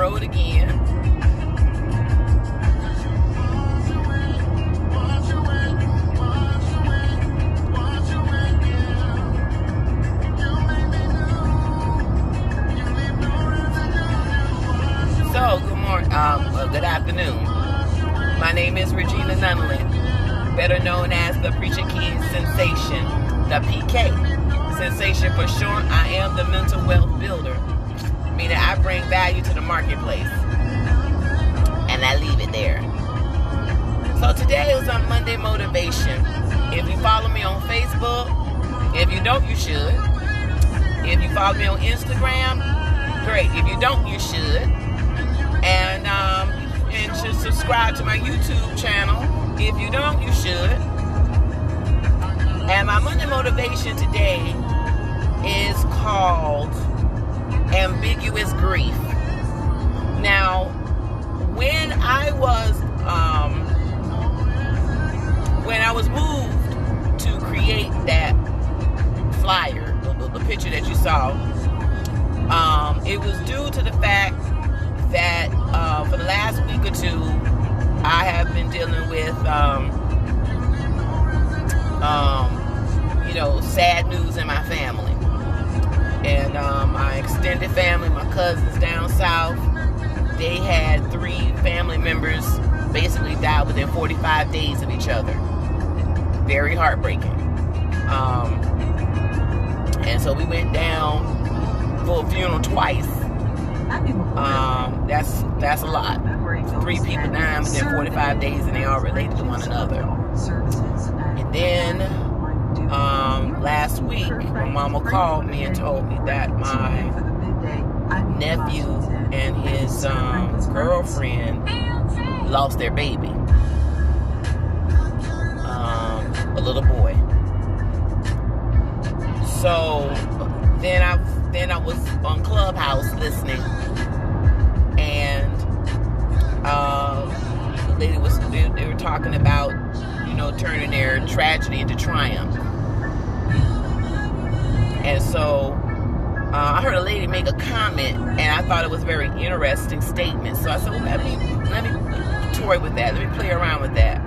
road again. So, good afternoon. My name is Regina Nunlin, better known as the Preacher Kid Sensation, the PK. Sensation for short. I am the mental wealth builder, meaning I bring value to the marketplace, and I leave it there. So today is on Monday Motivation. If you follow me on Facebook, if you don't, you should. If you follow me on Instagram, great. If you don't, you should. And should subscribe to my YouTube channel. If you don't, you should. And my Monday Motivation today is called Ambiguous Grief. Now, when I was moved to create that flyer, the picture that you saw, it was due to the fact that for the last week or two, I have been dealing with, sad news in my family. And my extended family, my cousins down south, they had 3 family members basically die within 45 days of each other. Very heartbreaking. And so we went down for a funeral twice. That's a lot. 3 people dying within 45 days, and they all related to one another. And then last week, my mama called me and told me that my nephew and his girlfriend lost their baby, a little boy. So then I was on Clubhouse listening, and the lady they were talking about, turning their tragedy into triumph. And so I heard a lady make a comment, and I thought it was a very interesting statement. So I said, well, let me toy with that. Let me play around with that.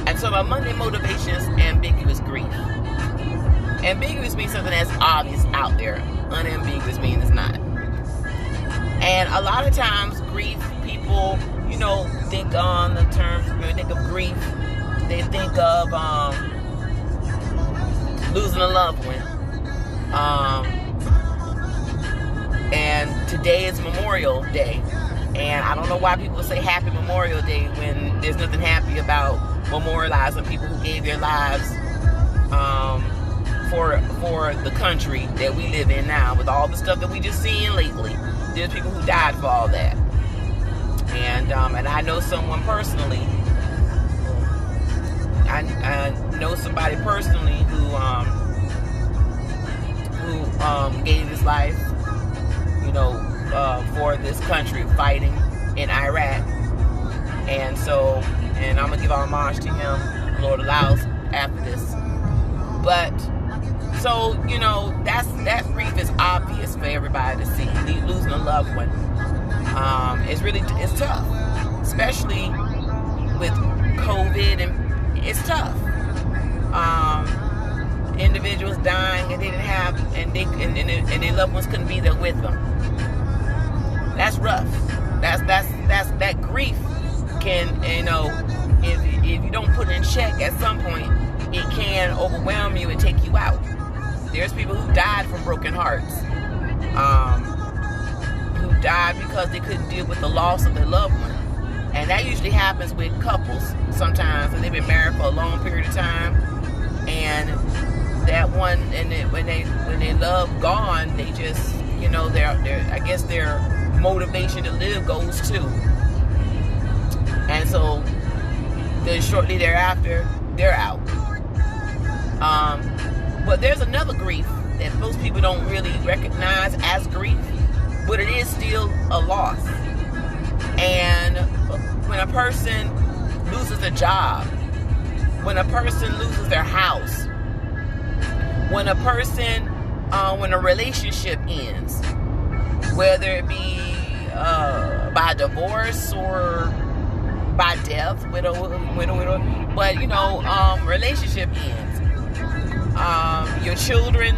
And so my Monday Motivation is Ambiguous Grief. Ambiguous means something that's obvious out there. Unambiguous means it's not. And a lot of times, grief, people, think on the terms, when they think of grief, they think of losing a loved one. And today is Memorial Day. And I don't know why people say Happy Memorial Day when there's nothing happy about memorializing people who gave their lives for the country that we live in now, with all the stuff that we just seen lately. There's people who died for all that. And I know someone personally. I know somebody personally who gave his life, for this country, fighting in Iraq. And I'm gonna give homage to him, Lord allows, after this. But so that grief is obvious for everybody to see. Losing a loved one, it's tough, especially with COVID, and it's tough. Individuals dying and they didn't have, and their loved ones couldn't be there with them. That's rough. That grief can, if you don't put it in check at some point, it can overwhelm you and take you out. There's people who died from broken hearts, who died because they couldn't deal with the loss of their loved one. And that usually happens with couples sometimes, and they've been married for a long period of time, and that one, and then when they love gone, they just, I guess their motivation to live goes too. And so then shortly thereafter, they're out. But there's another grief that most people don't really recognize as grief, but it is still a loss. And when a person loses a job, when a person loses their house, when a person, when a relationship ends, whether it be by divorce or by death, widow. But relationship ends. Your children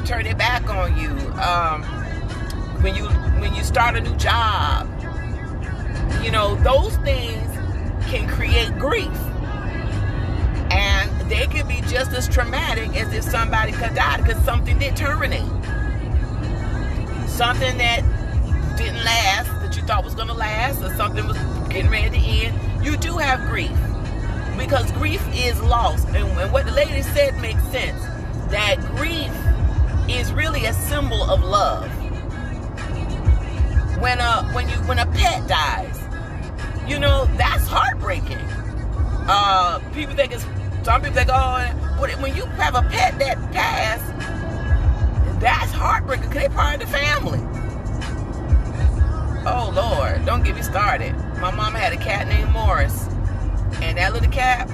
turn their back on you. When you start a new job, those things can create grief, and they could be just as traumatic as if somebody could die because something did terminate, something that didn't last, that you thought was going to last, or something was getting ready to end. You do have grief, because grief is loss. And what the lady said makes sense, that grief is really a symbol of love. When a pet dies, that's heartbreaking. Some people think, but when you have a pet that passed, that's heartbreaking because they're part of the family. Oh Lord, don't get me started. My mama had a cat named Morris, and that little cat,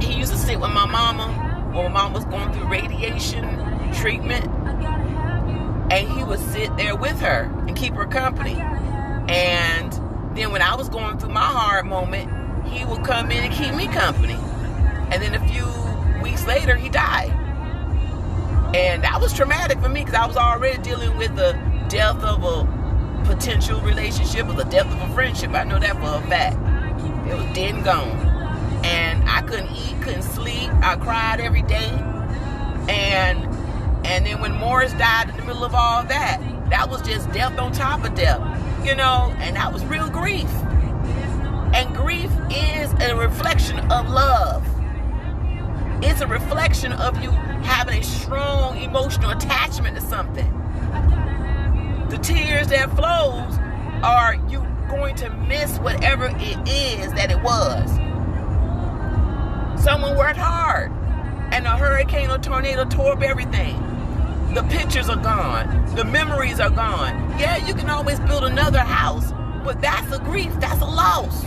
he used to sit with my mama when my mom was going through radiation treatment, and he would sit there with her and keep her company. And then when I was going through my hard moment, he would come in and keep me company. And then a few weeks later, he died. And that was traumatic for me because I was already dealing with the death of a potential relationship, or the death of a friendship. I know that for a fact. It was dead and gone. And I couldn't eat, couldn't sleep. I cried every day. And then when Morris died in the middle of all that, that was just death on top of death, and that was real grief. And grief is a reflection of love. It's a reflection of you having a strong emotional attachment to something. The tears that flows are you going to miss whatever it is that it was. Someone worked hard, and a hurricane or tornado tore up everything. The pictures are gone. The memories are gone. Yeah, you can always build another house, but that's a grief. That's a loss.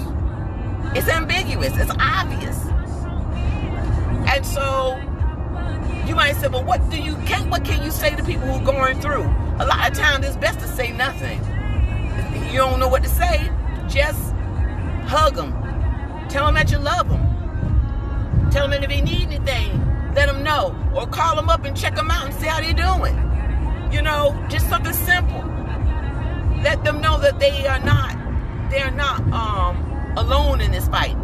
It's ambiguous. It's obvious. And so you might say, well, what can you say to people who are going through? A lot of times it's best to say nothing. If you don't know what to say, just hug them. Tell them that you love them. Tell them that if they need anything, let them know. Or call them up and check them out and see how they're doing. Just something simple. Let them know that they're not alone in this fight.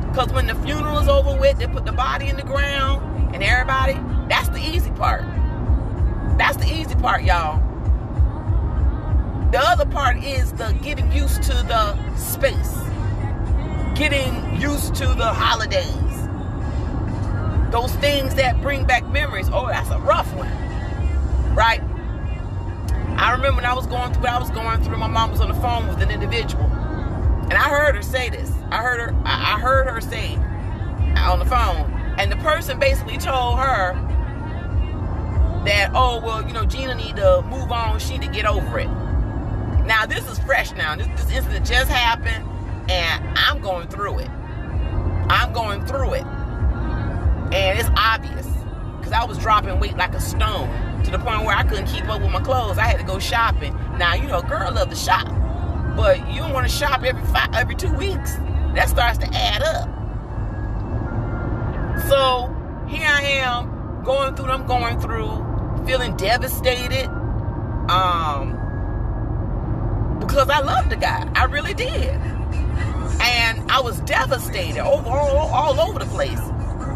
Because when the funeral is over with, they put the body in the ground, and everybody, that's the easy part. That's the easy part, y'all. The other part is the getting used to the space. Getting used to the holidays. Those things that bring back memories. Oh, that's a rough one. Right? I remember when I was going through what I was going through, my mom was on the phone with an individual. And I heard her say this. I heard her say on the phone. And the person basically told her that, Gina need to move on. She need to get over it. Now, this is fresh now. This incident just happened, and I'm going through it. And it's obvious, because I was dropping weight like a stone to the point where I couldn't keep up with my clothes. I had to go shopping. Now, a girl loves to shop, but you don't want to shop every 2 weeks. That starts to add up. So here I am going through what I'm going through, feeling devastated, because I loved the guy. I really did. And I was devastated all over the place.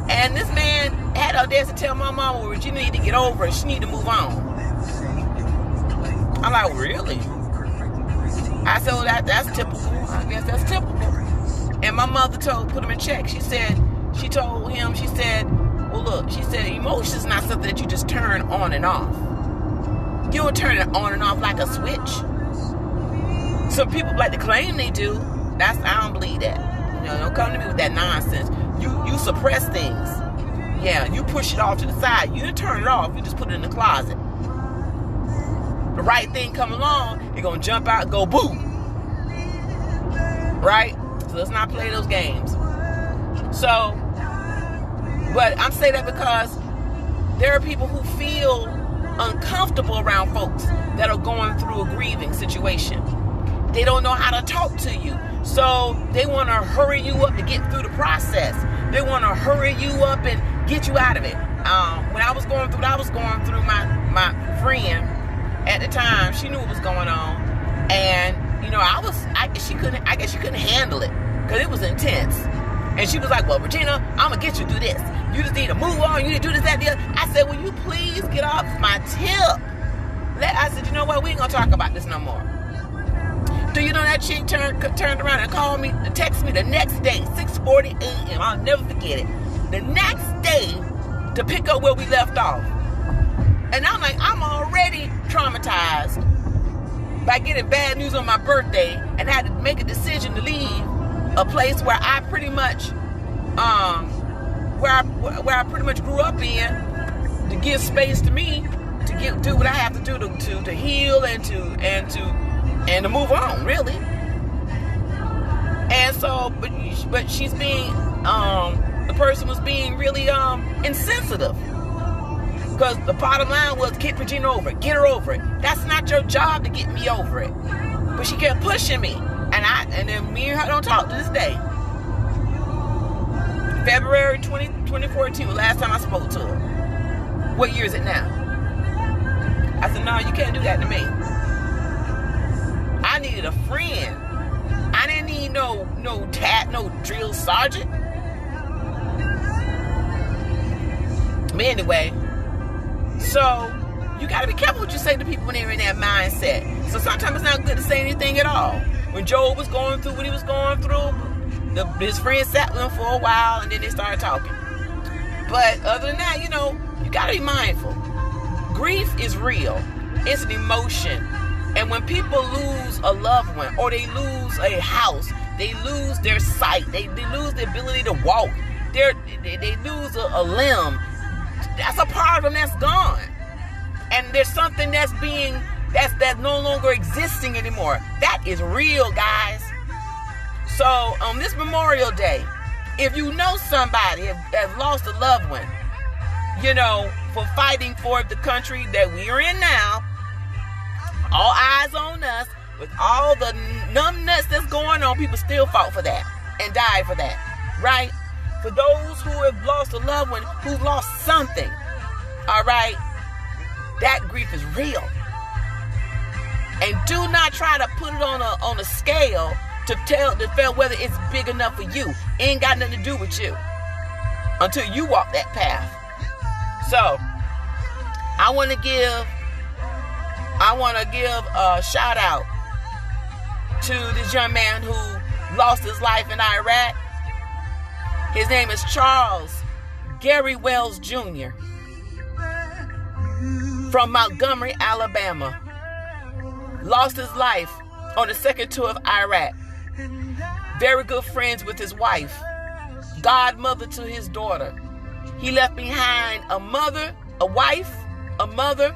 And this man had audacity to tell my mama, well, Regina need to get over it. She need to move on. I'm like, really? I said, well, that's typical. I guess that's typical. And my mother put him in check. She told him, well, look, emotions is not something that you just turn on and off. You don't turn it on and off like a switch. Some people like to claim they do. I don't believe that. Don't come to me with that nonsense. You suppress things. Yeah, you push it off to the side. You didn't turn it off. You just put it in the closet. The right thing come along, you're going to jump out and go boom. Right? So let's not play those games. So, but I'm saying that because there are people who feel uncomfortable around folks that are going through a grieving situation. They don't know how to talk to you. So they want to hurry you up to get through the process. They want to hurry you up and get you out of it. When I was going through my friend at the time, she knew what was going on. And, I guess she couldn't handle it because it was intense. And she was like, well, Regina, I'm going to get you through this. You just need to move on. You need to do this, that, the other. I said, will you please get off my tip? I said, you know what? We ain't going to talk about this no more. Do you know that chick turned around and called me, texted me the next day, 6:40 a.m. I'll never forget it. The next day to pick up where we left off. And I'm like, I'm already traumatized by getting bad news on my birthday and had to make a decision to leave a place where I pretty much, where I pretty much grew up in, to give space to me to do what I have to do to heal and to move on, really. And so, but she's being, the person was being really insensitive. Because the bottom line was, get Regina over it, get her over it. That's not your job to get me over it. But she kept pushing me. And then me and her don't talk to this day. February 2014 was the last time I spoke to her. What year is it now? I said, no, you can't do that to me. I needed a friend. I didn't need no drill sergeant. But anyway, so you got to be careful what you say to people when they're in that mindset. So sometimes it's not good to say anything at all. When Job was going through what he was going through, his friend sat with him for a while and then they started talking. But other than that, you got to be mindful. Grief is real. It's an emotion. And when people lose a loved one, or they lose a house, they lose their sight, they lose the ability to walk, they lose a limb, that's a part of them that's gone. And there's something that's no longer existing anymore. That is real, guys. So on this Memorial Day, if you know somebody that lost a loved one, for fighting for the country that we are in now, all eyes on us, with all the numbness that's going on, people still fought for that and died for that, right? For those who have lost a loved one, who lost something, all right, that grief is real. And do not try to put it on a scale to feel whether it's big enough for you. It ain't got nothing to do with you until you walk that path. So I want to give a shout out to this young man who lost his life in Iraq. His name is Charles Gary Wells Jr. from Montgomery, Alabama. Lost his life on the second tour of Iraq. Very good friends with his wife, godmother to his daughter. He left behind a mother, a wife, a mother,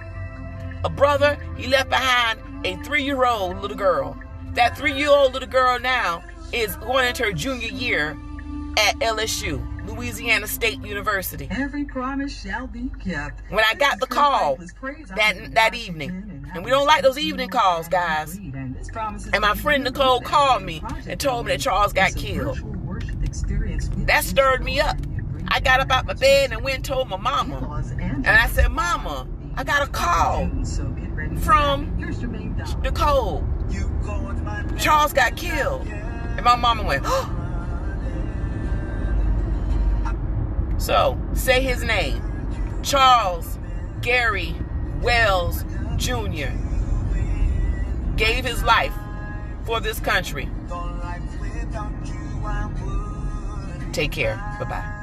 a brother. He left behind a 3-year-old little girl. That 3-year-old little girl now is going into her junior year at LSU, Louisiana State University. Every promise shall be kept. When I got the call that evening, and we don't like those evening calls, guys, and my friend Nicole called me and told me that Charles got killed. That stirred me up. I got up out my bed and went and told my mama. And I said, Mama, I got a call from Nicole. Charles got killed. And my mama went, oh. So, say his name. Charles Gary Wells Jr. gave his life for this country. Take care. Bye-bye.